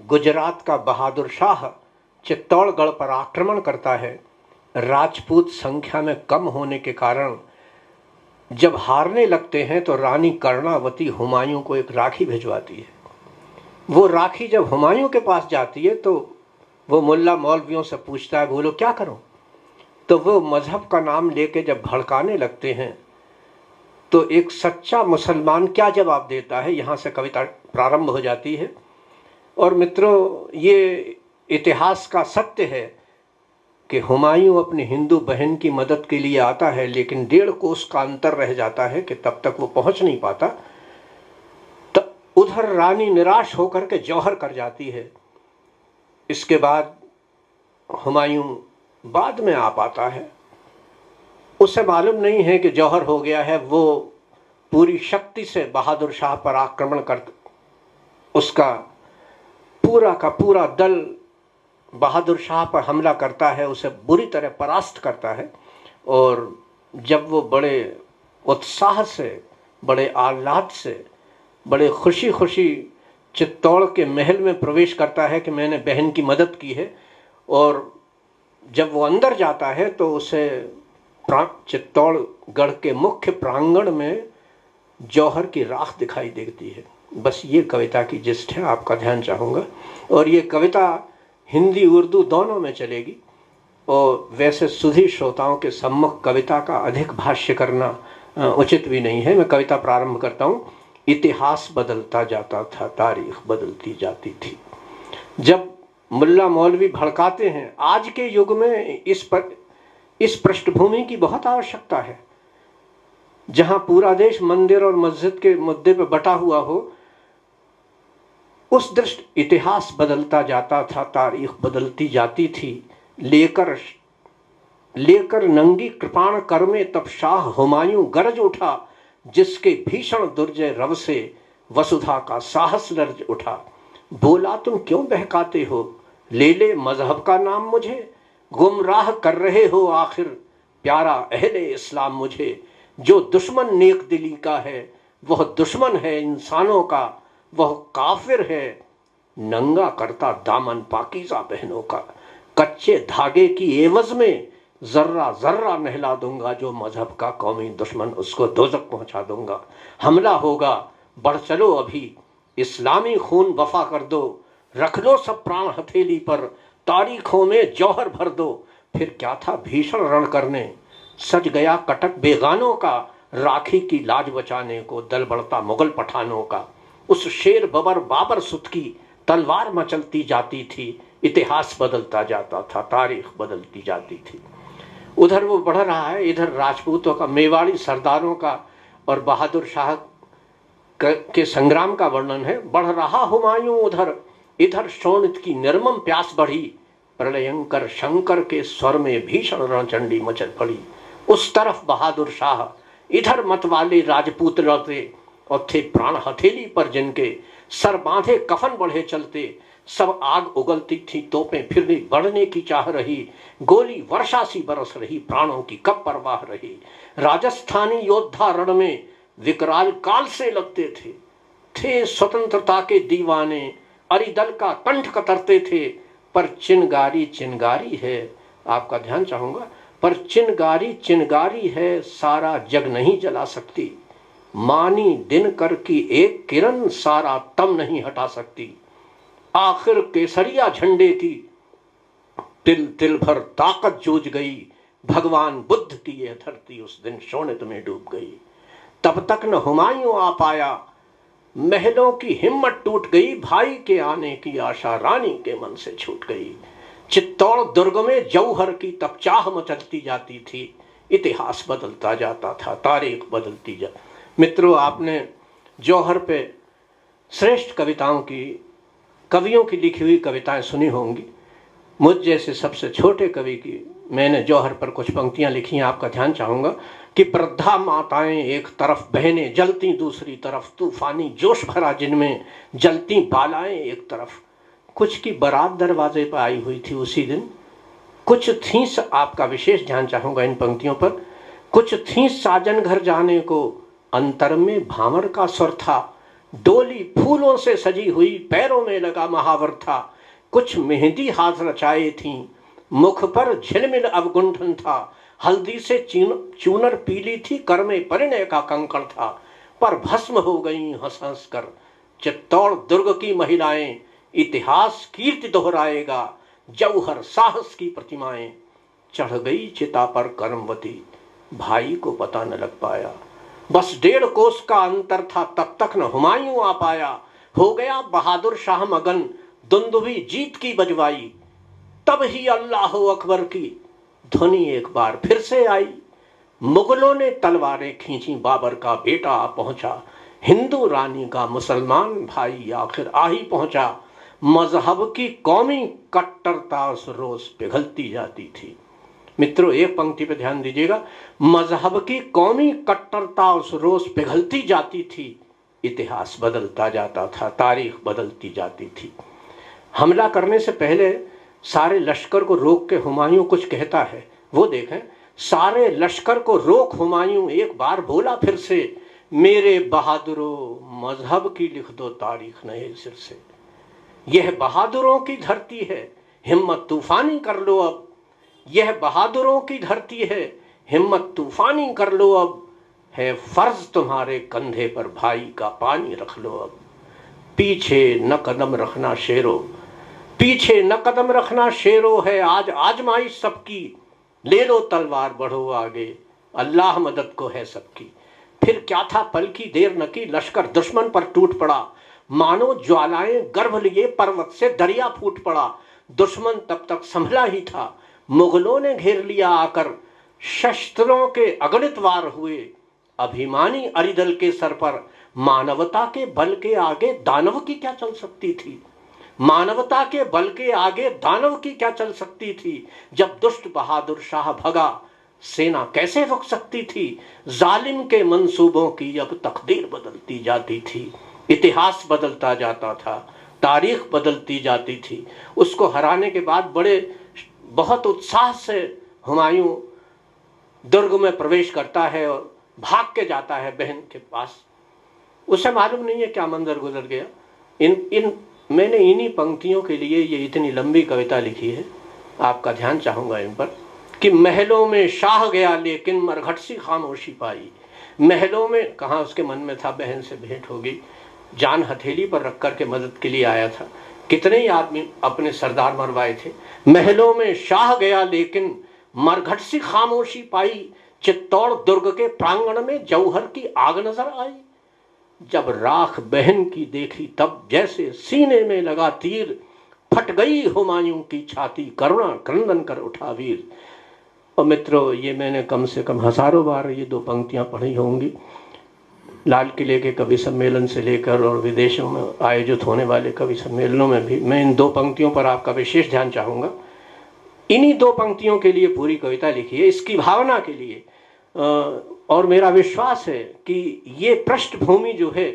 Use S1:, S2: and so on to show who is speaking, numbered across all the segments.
S1: गुजरात का बहादुर शाह चित्तौड़गढ़ पर आक्रमण करता है। राजपूत संख्या में कम होने के कारण जब हारने लगते हैं तो रानी कर्णावती हुमायूं को एक राखी भिजवाती है। वो राखी जब हुमायूं के पास जाती है तो वो मुल्ला मौलवियों से पूछता है, बोलो क्या करूं? तो वो मजहब का नाम लेके जब भड़काने लगते हैं तो एक सच्चा मुसलमान क्या जवाब देता है, यहाँ से कविता प्रारंभ हो जाती है। और मित्रों, ये इतिहास का सत्य है कि हुमायूं अपनी हिंदू बहन की मदद के लिए आता है, लेकिन 1.5 कोस का अंतर रह जाता है कि तब तक वो पहुंच नहीं पाता। तब उधर रानी निराश होकर के जौहर कर जाती है। इसके बाद हुमायूं बाद में आ पाता है। उसे मालूम नहीं है कि जौहर हो गया है। वो पूरी शक्ति से बहादुर शाह पर आक्रमण कर, उसका पूरा का पूरा दल बहादुर शाह पर हमला करता है, उसे बुरी तरह परास्त करता है। और जब वो बड़े उत्साह से, बड़े आह्लाद से, बड़े खुशी खुशी चित्तौड़ के महल में प्रवेश करता है कि मैंने बहन की मदद की है, और जब वो अंदर जाता है तो उसे चित्तौड़गढ़ के मुख्य प्रांगण में जौहर की राख दिखाई देती है। बस ये कविता की जिस्ट है, आपका ध्यान चाहूँगा। और ये कविता हिंदी उर्दू दोनों में चलेगी। और वैसे सुधी श्रोताओं के सम्मुख कविता का अधिक भाष्य करना उचित भी नहीं है। मैं कविता प्रारंभ करता हूँ। इतिहास बदलता जाता था, तारीख बदलती जाती थी। जब मुल्ला मौलवी भड़काते हैं, आज के युग में इस पृष्ठभूमि की बहुत आवश्यकता है। जहां पूरा देश मंदिर और मस्जिद के मुद्दे पर बटा हुआ हो, उस दृष्टि इतिहास बदलता जाता था, तारीख बदलती जाती थी। लेकर नंगी कृपाण कर में तब शाह हुमायूं गरज उठा, जिसके भीषण दुर्जय रव से वसुधा का साहस लर्ज उठा। बोला तुम क्यों बहकाते हो, ले ले मजहब का नाम मुझे, गुमराह कर रहे हो आखिर प्यारा अहले इस्लाम मुझे। जो दुश्मन नेक दिली का है वह दुश्मन है इंसानों का, वह काफिर है नंगा करता दामन पाकीज़ा बहनों का। कच्चे धागे की एवज में जर्रा जर्रा नहला दूंगा, जो मजहब का कौमी दुश्मन उसको दोजक पहुंचा दूंगा। हमला होगा बढ़ चलो अभी, इस्लामी खून वफा कर दो, रख लो सब प्राण हथेली पर, तारीखों में जौहर भर दो। फिर क्या था भीषण रण करने, सज गया कटक बेगानों का, राखी की लाज बचाने को दल बढ़ता मुगल पठानों का। उस शेर बबर बाबर सुत की तलवार मचलती जाती थी, इतिहास बदलता जाता था, तारीख बदलती जाती थी। उधर वो बढ़ रहा है, इधर राजपूतों का, मेवाड़ी सरदारों का और बहादुर शाह के संग्राम का वर्णन है। बढ़ रहा हुमायूं उधर, इधर शोणित की निर्मम प्यास बढ़ी, प्रलयंकर शंकर के स्वर में भीषण रणचंडी मचल पड़ी। उस तरफ बहादुर शाह, इधर मतवाले राजपूत लड़ते, और थे प्राण हथेली पर जिनके, सर बांधे कफन बढ़े चलते। सब आग उगलती थी, तोपें फिर भी बढ़ने की चाह रही, गोली वर्षा सी बरस रही, प्राणों की कब परवाह रही। राजस्थानी योद्धा रण में विकराल काल से लगते थे स्वतंत्रता के दीवाने, अरिदल का कंठ कतरते थे। पर चिनगारी चिनगारी है, आपका ध्यान चाहूंगा, पर चिनगारी चिनगारी है, सारा जग नहीं जला सकती। मानी दिनकर की एक किरण, सारा तम नहीं हटा सकती। आखिर केसरिया झंडे की तिल तिल भर ताकत जूझ गई, भगवान बुद्ध की यह धरती उस दिन शोणित में डूब गई। तब तक न हुमायूं आ पाया, महलों की हिम्मत टूट गई, भाई के आने की आशा रानी के मन से छूट गई। चित्तौड़ दुर्ग में जौहर की तब चाह मचलती जाती थी, इतिहास बदलता जाता था, तारीख बदलती जा। मित्रों, आपने जौहर पे श्रेष्ठ कवियों की लिखी हुई कविताएं सुनी होंगी। मुझ जैसे सबसे छोटे कवि की मैंने जौहर पर कुछ पंक्तियां लिखी हैं, आपका ध्यान चाहूंगा कि प्रद्धा माताएं एक तरफ बहनें जलती दूसरी तरफ, तूफानी जोश भरा जिनमें जलती बालाएं एक तरफ। कुछ की बारात दरवाजे पर आई हुई थी उसी दिन, कुछ थी, आपका विशेष ध्यान चाहूंगा इन पंक्तियों पर, कुछ थी साजन घर जाने को, अंतर में भांवर का सुर था, डोली फूलों से सजी हुई, पैरों में लगा महावर था, कुछ मेहंदी हाथ रचाए थी, मुख पर झिलमिल अवगुंठन था, हल्दी से चूनर पीली थी, कर में परिणय का कंकड़ था, पर भस्म हो गई हंस हंस कर। चित्तौड़ दुर्ग की महिलाएं, इतिहास कीर्ति दोहराएगा, जौहर साहस की प्रतिमाएं। चढ़ गई चिता पर कर्मवती, भाई को पता न लग पाया, बस 1.5 कोस का अंतर था, तब तक न हुमायूं आ पाया। हो गया बहादुर शाह मगन, दुंदुभी जीत की बजवाई, तब ही अल्लाह अकबर की ध्वनि एक बार फिर से आई। मुगलों ने तलवारें खींची, बाबर का बेटा आ पहुंचा, हिंदू रानी का मुसलमान भाई आखिर आ ही पहुंचा। मजहब की कौमी कट्टरता उस रोज पिघलती जाती थी। मित्रों, एक पंक्ति पे ध्यान दीजिएगा, मजहब की कौमी कट्टरता उस रोज पिघलती जाती थी, इतिहास बदलता जाता था, तारीख बदलती जाती थी। हमला करने से पहले सारे लश्कर को रोक के हुमायूं कुछ कहता है, वो देखें। सारे लश्कर को रोक हुमायूं एक बार बोला फिर से, मेरे बहादुरों मजहब की लिख दो तारीख नए सिर से। यह बहादुरों की धरती है, हिम्मत तूफानी कर लो अब। यह बहादुरों की धरती है, हिम्मत तूफानी कर लो अब। है फर्ज तुम्हारे कंधे पर, भाई का पानी रख लो अब। पीछे न कदम रखना शेरो, पीछे न कदम रखना शेरो, है आज आजमाइश सबकी। ले लो तलवार बढ़ो आगे, अल्लाह मदद को है सबकी। फिर क्या था, पल की देर न की, लश्कर दुश्मन पर टूट पड़ा। मानो ज्वालाएं गर्भ लिए पर्वत से दरिया फूट पड़ा। दुश्मन तब तक संभला ही था, मुगलों ने घेर लिया आकर। शस्त्रों के अगणित वार हुए, अभिमानी अरिदल के सर पर। मानवता के बल के आगे दानव की क्या चल सकती थी, मानवता के बल के आगे दानव की क्या चल सकती थी। जब दुष्ट बहादुर शाह भगा, सेना कैसे रुक सकती थी। जालिम के मंसूबों की अब तकदीर बदलती जाती थी, इतिहास बदलता जाता था, तारीख बदलती जाती थी। उसको हराने के बाद बहुत उत्साह से हुमायूं दुर्ग में प्रवेश करता है और भाग के जाता है बहन के पास। उसे मालूम नहीं है क्या मंजर गुजर गया। मैंने इन्हीं पंक्तियों के लिए ये इतनी लंबी कविता लिखी है, आपका ध्यान चाहूंगा इन पर। कि महलों में शाह गया लेकिन मरघट सी खामोशी पाई। महलों में कहाँ, उसके मन में था बहन से भेंट होगी, जान हथेली पर रख कर के मदद के लिए आया था। कितने ही आदमी अपने सरदार मरवाए थे। महलों में शाह गया लेकिन मरघट सी खामोशी पाई, चित्तौड़ दुर्ग के प्रांगण में जौहर की आग नजर आई। जब राख बहन की देखी तब जैसे सीने में लगा तीर, फट गई हुमायूं की छाती, करुणा क्रंदन कर उठा वीर। और मित्रों, ये मैंने कम से कम हजारों बार ये 2 पंक्तियां पढ़ी होंगी। लाल किले के कवि सम्मेलन से लेकर और विदेशों में आयोजित होने वाले कवि सम्मेलनों में भी मैं इन 2 पंक्तियों पर आपका विशेष ध्यान चाहूँगा। इन्हीं 2 पंक्तियों के लिए पूरी कविता लिखी है, इसकी भावना के लिए। और मेरा विश्वास है कि ये पृष्ठभूमि जो है,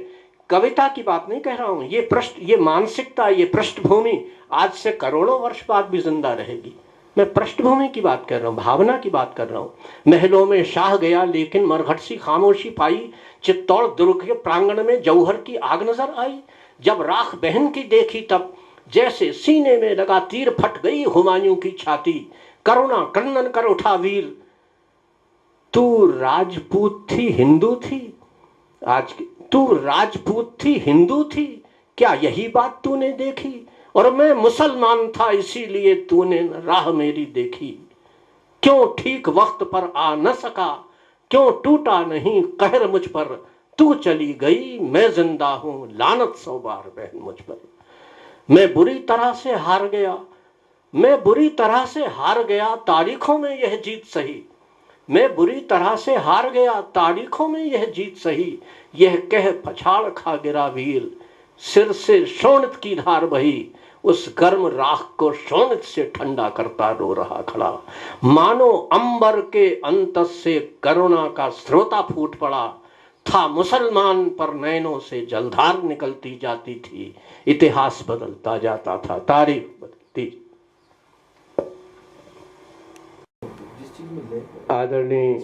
S1: कविता की बात नहीं कह रहा हूँ, ये मानसिकता, ये पृष्ठभूमि आज से करोड़ों वर्ष बाद भी जिंदा रहेगी। मैं पृष्ठभूमि की बात कर रहा हूँ, भावना की बात कर रहा हूँ। महलों में शाह गया लेकिन मरघट सी खामोशी पाई, चित्तौड़ दुर्ग के प्रांगण में जौहर की आग नजर आई। जब राख बहन की देखी तब जैसे सीने में लगा तीर, फट गई हुमायूं की छाती, करुणा क्रंदन कर उठा वीर। तू राजपूत थी हिंदू थी, तू राजपूत थी हिंदू थी, क्या यही बात तूने देखी। और मैं मुसलमान था इसीलिए तूने राह मेरी देखी। क्यों ठीक वक्त पर आ न सका, क्यों टूटा नहीं कहर मुझ पर। तू चली गई मैं जिंदा हूं, लानत 100 बार बहन मुझ पर। मैं बुरी तरह से हार गया, मैं बुरी तरह से हार गया, तारीखों में यह जीत सही। मैं बुरी तरह से हार गया, तारीखों में यह जीत सही। यह कह पछाड़ खा गिरा वीर, सिर से शोणित की धार बही। उस गर्म राख को शोणित से ठंडा करता रो रहा खड़ा। मानो अंबर के अंत से करुणा का स्रोता फूट पड़ा था। मुसलमान पर नैनों से जलधार निकलती जाती थी। इतिहास बदलता जाता था, तारीख बदलती। आदरणीय